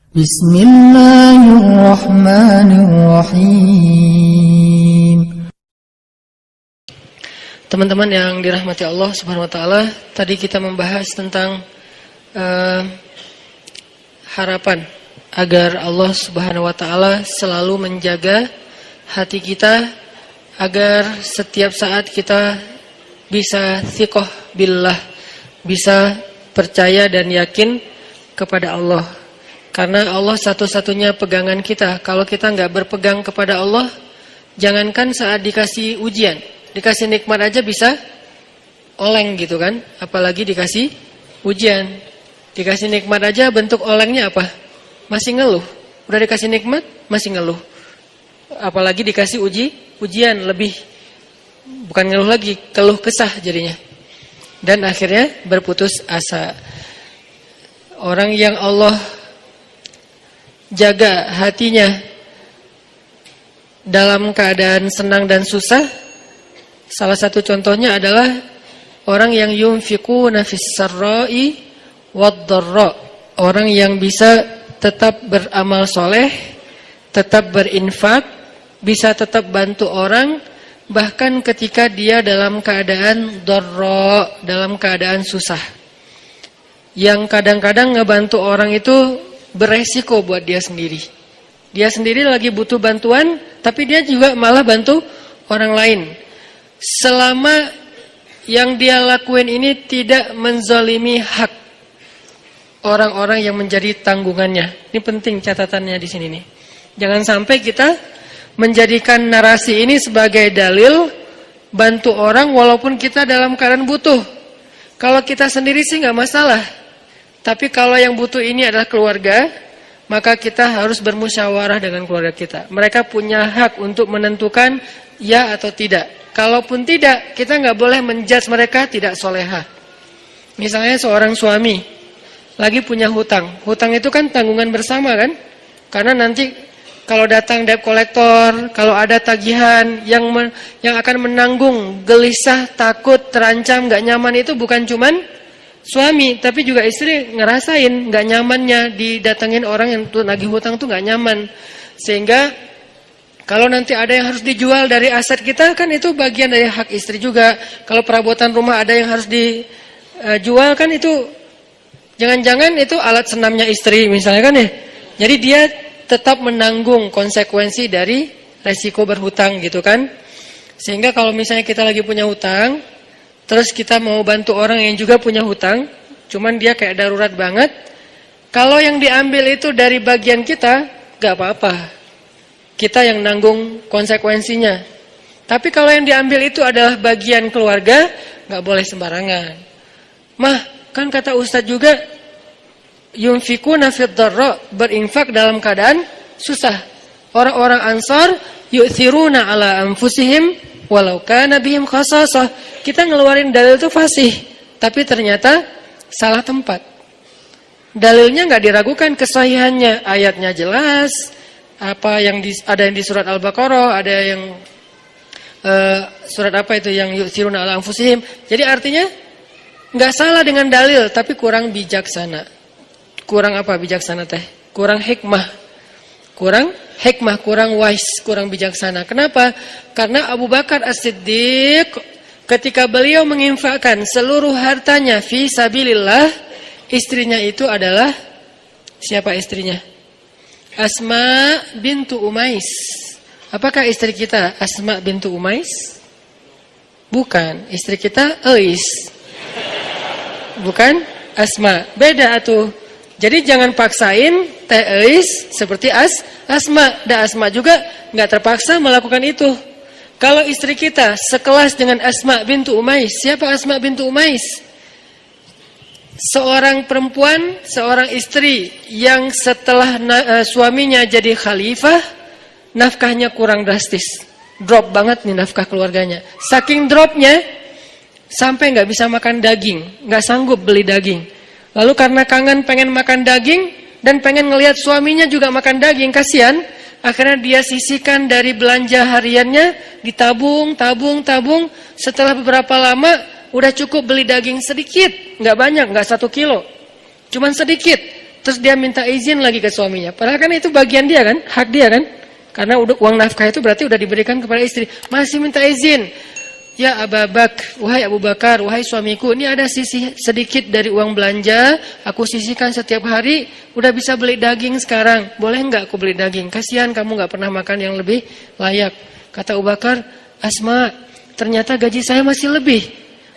Bismillahirrahmanirrahim. Teman-teman yang dirahmati Allah Subhanahu wa taala, tadi kita membahas tentang harapan agar Allah Subhanahu wa taala selalu menjaga hati kita agar setiap saat kita bisa thiqah billah, bisa percaya dan yakin kepada Allah. Karena Allah satu-satunya pegangan kita. Kalau kita nggak berpegang kepada Allah, jangankan saat dikasih ujian, dikasih nikmat aja bisa oleng gitu kan. Apalagi dikasih ujian. Dikasih nikmat aja bentuk olengnya apa? Masih ngeluh. Udah dikasih nikmat, masih ngeluh. Apalagi dikasih ujian lebih, bukan ngeluh lagi, keluh kesah jadinya. Dan akhirnya berputus asa. Orang yang Allah jaga hatinya dalam keadaan senang dan susah, salah satu contohnya adalah orang yang yunfiquna fis sarra'i wad dharra, orang yang bisa tetap beramal soleh, tetap berinfak, bisa tetap bantu orang bahkan ketika dia dalam keadaan dharra, dalam keadaan susah. Yang kadang-kadang ngebantu orang itu beresiko buat dia sendiri. Dia sendiri lagi butuh bantuan, tapi dia juga malah bantu orang lain. Selama yang dia lakuin ini tidak menzalimi hak orang-orang yang menjadi tanggungannya. Ini penting catatannya di sini nih. Jangan sampai kita menjadikan narasi ini sebagai dalil bantu orang walaupun kita dalam keadaan butuh. Kalau kita sendiri sih nggak masalah. Tapi kalau yang butuh ini adalah keluarga, maka kita harus bermusyawarah dengan keluarga kita. Mereka punya hak untuk menentukan ya atau tidak. Kalaupun tidak, kita nggak boleh menjudge mereka tidak solehah. Misalnya seorang suami lagi punya hutang. Hutang itu kan tanggungan bersama kan? Karena nanti kalau datang debt collector, kalau ada tagihan yang akan menanggung gelisah, takut, terancam, nggak nyaman itu bukan cuman suami, tapi juga istri ngerasain gak nyamannya didatengin orang yang nagih hutang tuh gak nyaman. Sehingga kalau nanti ada yang harus dijual dari aset kita, kan itu bagian dari hak istri juga. Kalau perabotan rumah ada yang harus dijual, kan itu jangan-jangan itu alat senamnya istri misalnya kan ya. Jadi dia tetap menanggung konsekuensi dari resiko berhutang gitu kan. Sehingga kalau misalnya kita lagi punya hutang, terus kita mau bantu orang yang juga punya hutang, cuman dia kayak darurat banget. Kalau yang diambil itu dari bagian kita, gak apa-apa. Kita yang nanggung konsekuensinya. Tapi kalau yang diambil itu adalah bagian keluarga, gak boleh sembarangan. Mah, kan kata Ustadz juga, yunfikuna fid dharra, berinfak dalam keadaan susah. Orang-orang Ansar, yu'thiruna ala anfusihim, walau kana bihim khasasah. Kita ngeluarin dalil itu fasih, tapi ternyata salah tempat. Dalilnya nggak diragukan kesahihannya, ayatnya jelas. Apa yang ada yang di surat Al-Baqarah, ada yang surat apa itu yang yu'thiruna ala anfusihim. Jadi artinya nggak salah dengan dalil, tapi kurang bijaksana. Kurang apa bijaksana teh? Kurang hikmah. Kurang hikmah, kurang wise, kurang bijaksana. Kenapa? Karena Abu Bakar As-Siddiq ketika beliau menginfakkan seluruh hartanya fi sabilillah, istrinya itu adalah siapa istrinya? Asma bintu Umais. Apakah istri kita Asma bintu Umais? Bukan, istri kita Ais. Bukan Asma, beda atuh. Jadi jangan paksain Teh Ais seperti Asma. Dan Asma juga nggak terpaksa melakukan itu. Kalau istri kita sekelas dengan Asma bintu Umais, siapa Asma bintu Umais? Seorang perempuan, seorang istri yang setelah suaminya jadi khalifah, nafkahnya kurang drastis. Drop banget nih nafkah keluarganya. Saking dropnya, sampai nggak bisa makan daging, nggak sanggup beli daging. Lalu karena kangen pengen makan daging dan pengen ngelihat suaminya juga makan daging, kasihan. Akhirnya dia sisihkan dari belanja hariannya, ditabung. Setelah beberapa lama, udah cukup beli daging sedikit, nggak banyak, nggak 1 kilo, cuman sedikit. terus dia minta izin lagi ke suaminya. Padahal kan itu bagian dia kan, hak dia kan. Karena uang nafkah itu berarti udah diberikan kepada istri. Masih minta izin. Ya Abu Bakar, wahai Abu Bakar, wahai suamiku, ini ada sisih sedikit dari uang belanja, aku sisihkan setiap hari, udah bisa beli daging sekarang. Boleh enggak aku beli daging? Kasihan kamu enggak pernah makan yang lebih layak. Kata Abu Bakar, Asma, ternyata gaji saya masih lebih.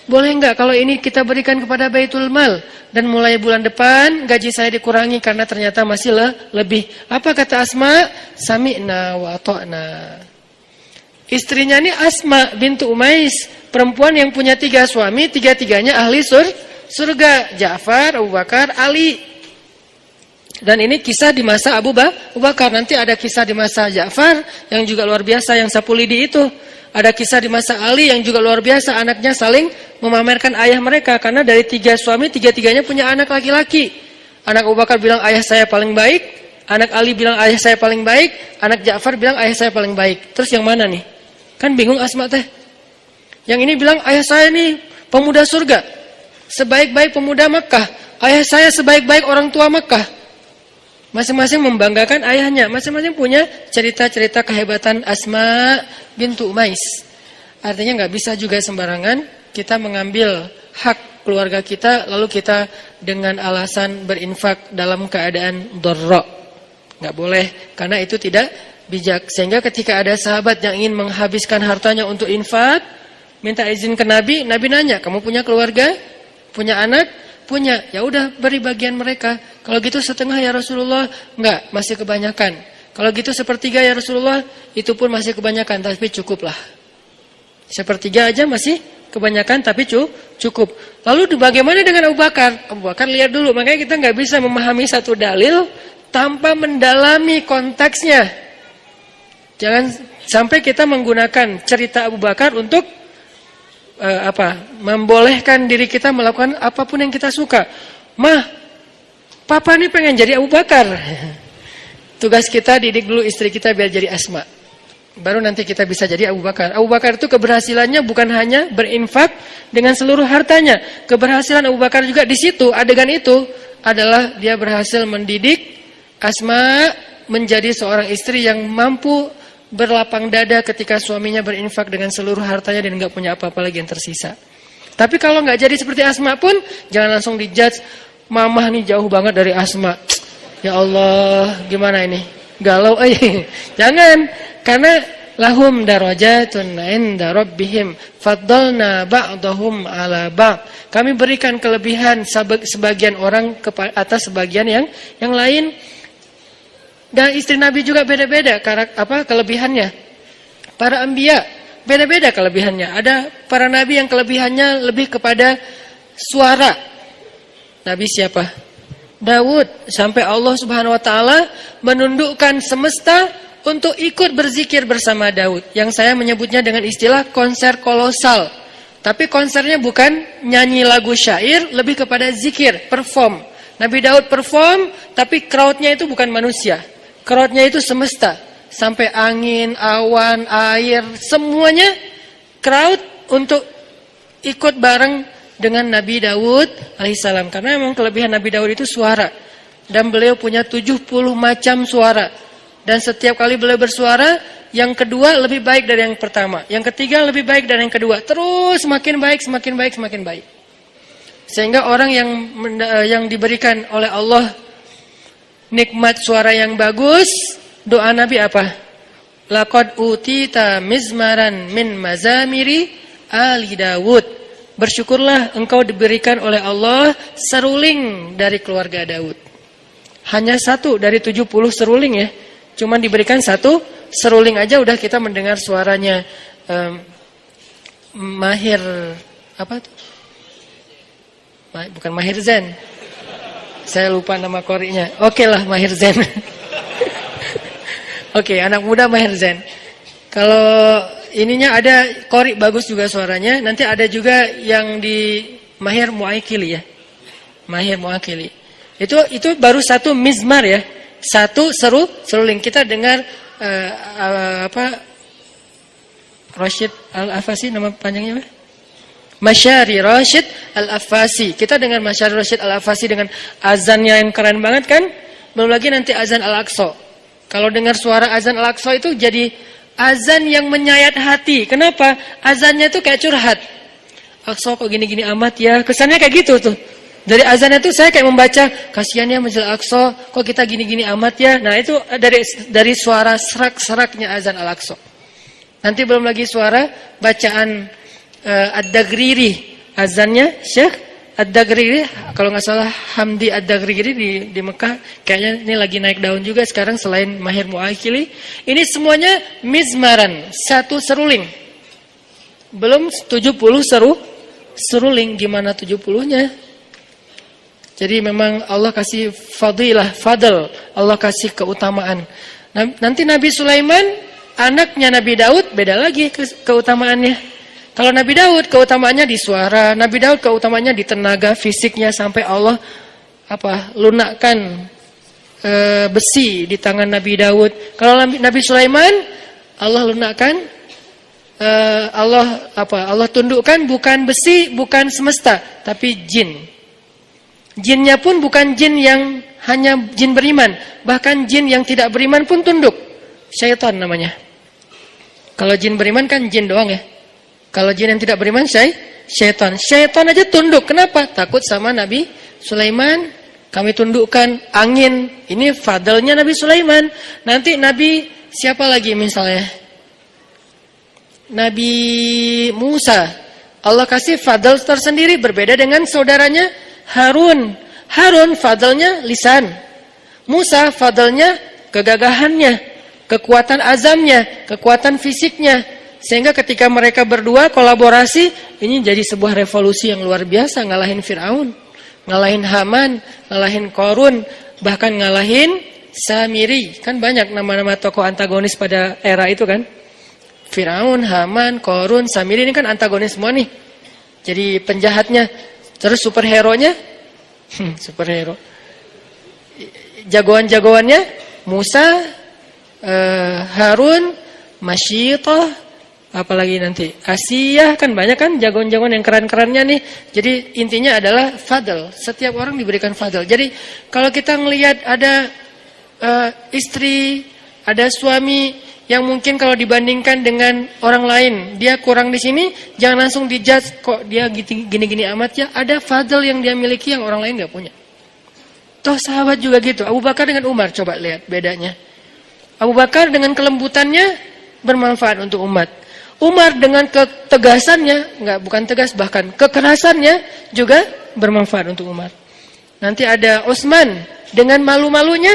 Boleh enggak kalau ini kita berikan kepada Baitul Mal dan mulai bulan depan gaji saya dikurangi karena ternyata masih lebih. Apa kata Asma? Sami'na wa ata'na. Istrinya ini Asma bintu Umais, perempuan yang punya 3 suami, 3-tiganya ahli surga. Ja'far, Abu Bakar, Ali. Dan ini kisah di masa Abu Bakar. Nanti ada kisah di masa Ja'far yang juga luar biasa, yang sapu lidi itu. Ada kisah di masa Ali yang juga luar biasa, anaknya saling memamerkan ayah mereka. Karena dari 3 suami, 3-tiganya punya anak laki-laki. Anak Abu Bakar bilang ayah saya paling baik, anak Ali bilang ayah saya paling baik, anak Ja'far bilang ayah saya paling baik. Terus yang mana nih? Kan bingung Asma teh. Yang ini bilang ayah saya ini pemuda surga, sebaik-baik pemuda Mekah. Ayah saya sebaik-baik orang tua Mekah. Masing-masing membanggakan ayahnya. Masing-masing punya cerita-cerita kehebatan Asma bintu Umais. Artinya nggak bisa juga sembarangan kita mengambil hak keluarga kita lalu kita dengan alasan berinfak dalam keadaan dharra. Nggak boleh, karena itu tidak bijak. Sehingga ketika ada sahabat yang ingin menghabiskan hartanya untuk infak, minta izin ke Nabi, Nabi nanya, kamu punya keluarga? Punya anak? Punya. Ya udah, beri bagian mereka. Kalau gitu setengah ya Rasulullah. Enggak, masih kebanyakan. Kalau gitu sepertiga ya Rasulullah, itu pun masih kebanyakan, tapi cukuplah. Sepertiga aja masih kebanyakan, tapi cukup. Lalu bagaimana dengan Abu Bakar? Abu Bakar lihat dulu, makanya kita nggak bisa memahami satu dalil tanpa mendalami konteksnya. Jangan sampai kita menggunakan cerita Abu Bakar untuk membolehkan diri kita melakukan apapun yang kita suka. Mah, papa nih pengen jadi Abu Bakar. Tugas kita didik dulu istri kita biar jadi Asma. Baru nanti kita bisa jadi Abu Bakar. Abu Bakar itu keberhasilannya bukan hanya berinfak dengan seluruh hartanya. Keberhasilan Abu Bakar juga di situ, adegan itu adalah dia berhasil mendidik Asma menjadi seorang istri yang mampu berlapang dada ketika suaminya berinfak dengan seluruh hartanya dan nggak punya apa-apa lagi yang tersisa. Tapi kalau nggak jadi seperti Asma pun jangan langsung dijudge, mamah nih jauh banget dari Asma. Ya Allah, gimana ini? Galau aja. Jangan, karena lahum darajatun 'inda rabbihim faddalna ba'dahum 'ala ba'd. Kami berikan kelebihan sebagian orang atas sebagian yang lain. Dan istri Nabi juga beda-beda kelebihannya. Para anbiya beda-beda kelebihannya. Ada para nabi yang kelebihannya lebih kepada suara. Nabi siapa? Daud. Sampai Allah Subhanahu wa taala menundukkan semesta untuk ikut berzikir bersama Daud. Yang saya menyebutnya dengan istilah konser kolosal. Tapi konsernya bukan nyanyi lagu syair, lebih kepada zikir, perform. Nabi Daud perform, tapi crowdnya itu bukan manusia. Crowdnya itu semesta, sampai angin, awan, air, semuanya crowd untuk ikut bareng dengan Nabi Daud alaihissalam. Karena memang kelebihan Nabi Daud itu suara. Dan beliau punya 70 macam suara. Dan setiap kali beliau bersuara, yang kedua lebih baik dari yang pertama. Yang ketiga lebih baik dari yang kedua. Terus semakin baik, semakin baik, semakin baik. Sehingga orang yang diberikan oleh Allah nikmat suara yang bagus, doa Nabi apa? Laqad utita mizmaran min mazamiri ali Daud. Bersyukurlah engkau diberikan oleh Allah seruling dari keluarga Daud. Hanya 1 dari 70 seruling ya. Cuman diberikan 1 seruling aja udah kita mendengar suaranya. Mahir apa tuh? Bukan Mahir Zain. Saya lupa nama korinya. Oke lah, Mahir Zain. Oke, anak muda Mahir Zain. Kalau ininya ada kori bagus juga suaranya. Nanti ada juga yang di Mahir Muakili ya. Mahir Muakili. Itu baru 1 mizmar ya. 1 seruling. Kita dengar Rashid Al-Afasi nama panjangnya apa? Masyari Rashid Al-Affasi. Kita dengan Masyari Rashid Al-Affasi dengan azannya yang keren banget kan? Belum lagi nanti azan Al-Aqsa. Kalau dengar suara azan Al-Aqsa itu jadi azan yang menyayat hati. Kenapa? Azannya itu kayak curhat. Aqsa kok gini-gini amat ya. Kesannya kayak gitu tuh. Dari azannya itu saya kayak membaca, kasihan ya Masjid Al-Aqsa, kok kita gini-gini amat ya. Nah itu dari suara serak-seraknya azan Al-Aqsa. Nanti belum lagi suara bacaan Ad-Dagriri, azannya Syekh Ad-Dagriri, kalau nggak salah Hamdi Ad-Dagriri di Mekah, kayaknya ini lagi naik daun juga sekarang selain Mahir Mu'akhili. Ini semuanya mizmaran, satu seruling. Belum 70 seruling, gimana 70-nya? Jadi memang Allah kasih fadl, Allah kasih keutamaan. Nanti Nabi Sulaiman, anaknya Nabi Daud, beda lagi keutamaannya. Kalau Nabi Daud keutamaannya di suara, Nabi Daud keutamaannya di tenaga fisiknya sampai Allah lunakkan besi di tangan Nabi Daud. Kalau Nabi Sulaiman, Allah lunakkan Allah tundukkan bukan besi, bukan semesta, tapi jin. Jinnya pun bukan jin yang hanya jin beriman, bahkan jin yang tidak beriman pun tunduk. Syaitan namanya. Kalau jin beriman kan jin doang ya. Kalau jin yang tidak beriman syaitan. Syaitan aja tunduk. Kenapa? Takut sama Nabi Sulaiman. Kami tundukkan angin. Ini fadlnya Nabi Sulaiman. Nanti Nabi siapa lagi misalnya? Nabi Musa. Allah kasih fadl tersendiri berbeda dengan saudaranya Harun. Harun fadlnya lisan. Musa fadlnya kegagahannya, kekuatan azamnya, kekuatan fisiknya. Sehingga ketika mereka berdua kolaborasi, ini jadi sebuah revolusi yang luar biasa. Ngalahin Fir'aun, ngalahin Haman, ngalahin Qarun, bahkan ngalahin Samiri. Kan banyak nama-nama tokoh antagonis pada era itu kan. Fir'aun, Haman, Qarun, Samiri ini kan antagonis semua nih. Jadi penjahatnya. Terus superhero-nya, superhero. Jagoan-jagoannya, Musa, Harun, Masyitah, apalagi nanti Asiyah, kan banyak kan jagoan-jagoan yang keren-kerennya nih. Jadi intinya adalah fadl. Setiap orang diberikan fadl. Jadi kalau kita ngelihat ada istri, ada suami yang mungkin kalau dibandingkan dengan orang lain, dia kurang di sini, jangan langsung dijudge kok dia gini-gini amat ya. Ada fadl yang dia miliki yang orang lain gak punya. Toh sahabat juga gitu. Abu Bakar dengan Umar, coba lihat bedanya. Abu Bakar dengan kelembutannya bermanfaat untuk umat. Umar dengan ketegasannya, bukan tegas, bahkan kekerasannya juga bermanfaat untuk umat. Nanti ada Utsman dengan malu-malunya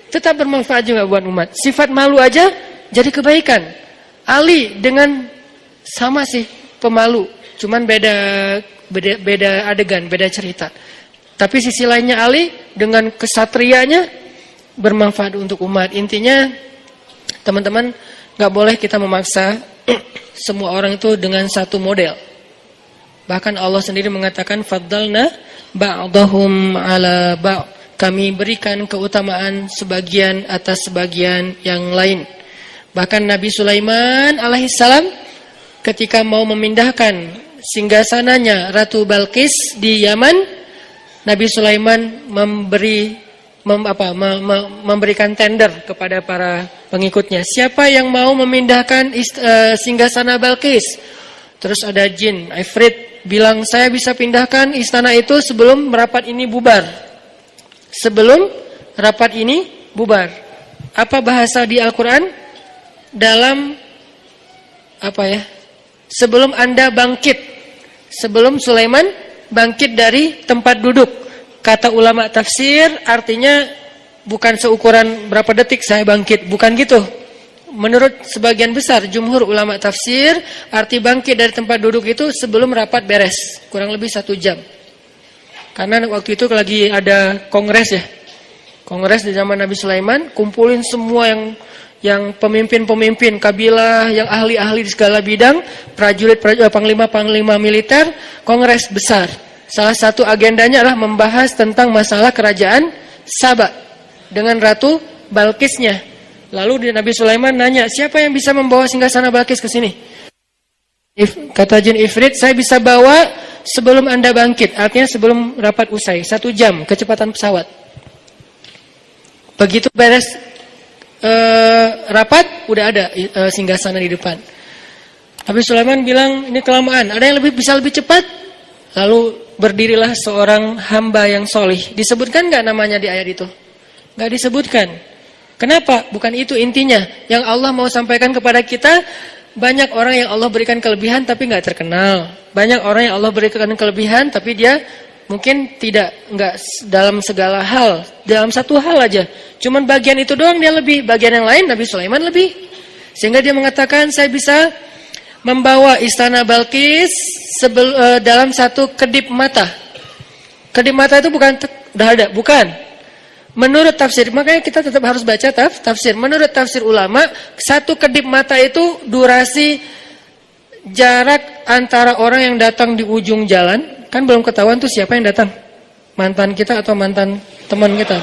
tetap bermanfaat juga buat umat. Sifat malu aja jadi kebaikan. Ali dengan sama sih pemalu, cuman beda adegan, beda cerita. Tapi sisi lainnya Ali dengan kesatrianya bermanfaat untuk umat. Intinya teman-teman nggak boleh kita memaksa semua orang itu dengan satu model. Bahkan Allah sendiri mengatakan faddalna ba'dahum ala ba'. Kami berikan keutamaan sebagian atas sebagian yang lain. Bahkan Nabi Sulaiman alaihissalam ketika mau memindahkan singgasananya Ratu Balqis di Yaman, Nabi Sulaiman memberikan tender kepada para pengikutnya. Siapa yang mau memindahkan singgasana Balqis? Terus ada jin, Ifrit bilang saya bisa pindahkan istana itu sebelum rapat ini bubar. Sebelum rapat ini bubar. Apa bahasa di Al-Quran? Dalam sebelum Anda bangkit, sebelum Sulaiman bangkit dari tempat duduk. Kata ulama tafsir artinya bukan seukuran berapa detik saya bangkit, bukan gitu. Menurut sebagian besar jumhur ulama tafsir, arti bangkit dari tempat duduk itu sebelum rapat beres, kurang lebih 1 jam. Karena waktu itu lagi ada kongres ya. Kongres di zaman Nabi Sulaiman, kumpulin semua yang pemimpin-pemimpin kabilah, yang ahli-ahli di segala bidang, panglima-panglima militer, kongres besar. Salah satu agendanya adalah membahas tentang masalah kerajaan Saba dengan Ratu Balqisnya. Lalu Nabi Sulaiman nanya, siapa yang bisa membawa singgasana Balqis ke sini? Kata jin Ifrit, saya bisa bawa sebelum Anda bangkit. Artinya sebelum rapat usai, 1 jam kecepatan pesawat. Begitu beres rapat, udah ada singgasana di depan. Nabi Sulaiman bilang, ini kelamaan, ada yang bisa lebih cepat? Lalu berdirilah seorang hamba yang solih. Disebutkan gak namanya di ayat itu? Gak disebutkan. Kenapa? Bukan itu intinya. Yang Allah mau sampaikan kepada kita, banyak orang yang Allah berikan kelebihan tapi gak terkenal. Banyak orang yang Allah berikan kelebihan tapi dia mungkin nggak dalam segala hal. Dalam satu hal aja. Cuman bagian itu doang dia lebih. Bagian yang lain Nabi Sulaiman lebih. Sehingga dia mengatakan, saya bisa membawa istana Balqis dalam satu kedip mata. Kedip mata itu bukan udah ada, bukan. Menurut tafsir, makanya kita tetap harus baca tafsir. Menurut tafsir ulama, satu kedip mata itu durasi jarak antara orang yang datang di ujung jalan. Kan belum ketahuan tuh siapa yang datang. Mantan kita atau mantan teman kita.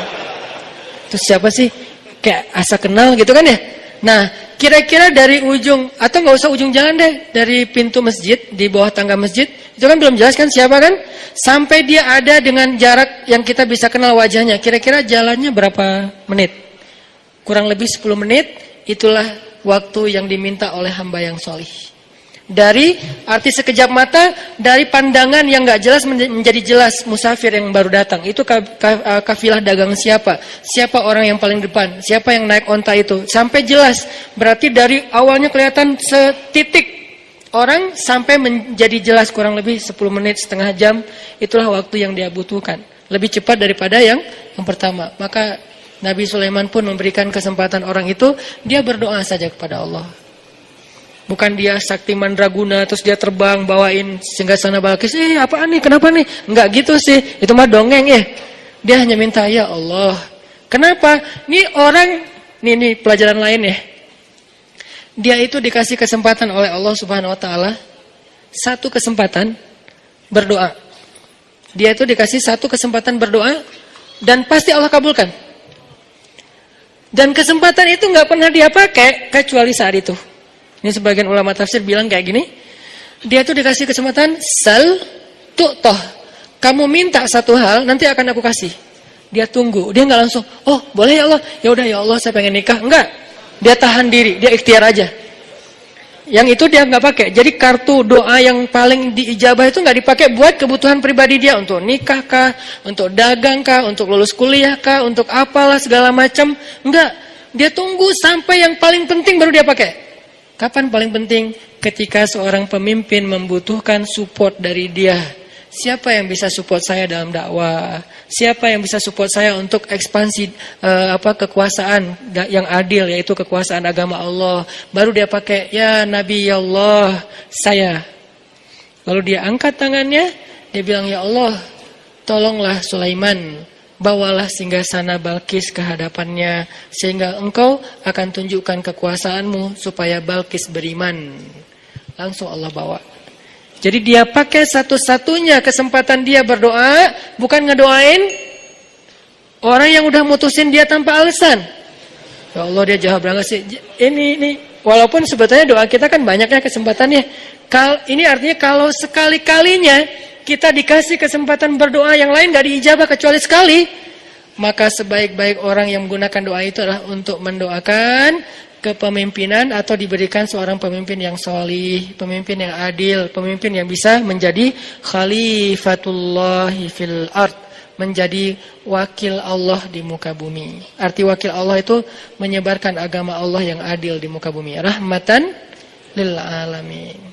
Terus siapa sih? Kayak asa kenal gitu kan ya. Nah, kira-kira dari ujung, atau gak usah ujung jalan deh, dari pintu masjid, di bawah tangga masjid, itu kan belum jelas kan siapa kan? Sampai dia ada dengan jarak yang kita bisa kenal wajahnya, kira-kira jalannya berapa menit? Kurang lebih 10 menit, itulah waktu yang diminta oleh hamba yang solih. Dari arti sekejap mata, dari pandangan yang gak jelas menjadi jelas musafir yang baru datang. Itu kafilah dagang siapa? Siapa orang yang paling depan? Siapa yang naik onta itu? Sampai jelas. Berarti dari awalnya kelihatan setitik orang sampai menjadi jelas kurang lebih 10 menit, setengah jam. Itulah waktu yang dia butuhkan. Lebih cepat daripada yang pertama. Maka Nabi Sulaiman pun memberikan kesempatan orang itu, dia berdoa saja kepada Allah. Bukan dia sakti mandraguna terus dia terbang bawain singgasana Balqis. Apaan nih? Kenapa nih? Enggak gitu sih. Itu mah dongeng ya. Dia hanya minta, ya Allah. Kenapa? Nih orang, nih pelajaran lain ya. Dia itu dikasih kesempatan oleh Allah Subhanahu wa taala, satu kesempatan berdoa. Dia itu dikasih satu kesempatan berdoa dan pasti Allah kabulkan. Dan kesempatan itu enggak pernah dia pakai kecuali saat itu. Ini sebagian ulama tafsir bilang kayak gini. Dia tuh dikasih kesempatan, sal tu'toh. Kamu minta satu hal, nanti akan aku kasih. Dia tunggu, dia nggak langsung, oh boleh ya Allah, ya udah ya Allah saya pengen nikah. Enggak, dia tahan diri, dia ikhtiar aja. Yang itu dia nggak pakai. Jadi kartu doa yang paling diijabah itu nggak dipakai buat kebutuhan pribadi dia, untuk nikah kah, untuk dagang kah, untuk lulus kuliah kah, untuk apalah segala macam. Enggak, dia tunggu sampai yang paling penting baru dia pakai. Kapan paling penting? Ketika seorang pemimpin membutuhkan support dari dia. Siapa yang bisa support saya dalam dakwah? Siapa yang bisa support saya untuk ekspansi kekuasaan yang adil, yaitu kekuasaan agama Allah? Baru dia pakai, ya Nabi ya Allah, saya. Lalu dia angkat tangannya, dia bilang, ya Allah, tolonglah Sulaiman. Bawalah singgasana Balqis ke hadapannya, sehingga engkau akan tunjukkan kekuasaanmu supaya Balqis beriman. Langsung Allah bawa. Jadi dia pakai satu-satunya kesempatan dia berdoa, bukan ngedoain orang yang udah mutusin dia tanpa alasan. Ya Allah, dia jawab banget sih. Ini walaupun sebetulnya doa kita kan banyaknya kesempatannya. Ini artinya kalau sekali-kalinya kita dikasih kesempatan berdoa yang lain gak diijabah kecuali sekali, maka sebaik-baik orang yang menggunakan doa itu adalah untuk mendoakan kepemimpinan atau diberikan seorang pemimpin yang sholih, pemimpin yang adil, pemimpin yang bisa menjadi khalifatullahi fil ard, menjadi wakil Allah di muka bumi. Arti wakil Allah itu menyebarkan agama Allah yang adil di muka bumi. Rahmatan lil alamin.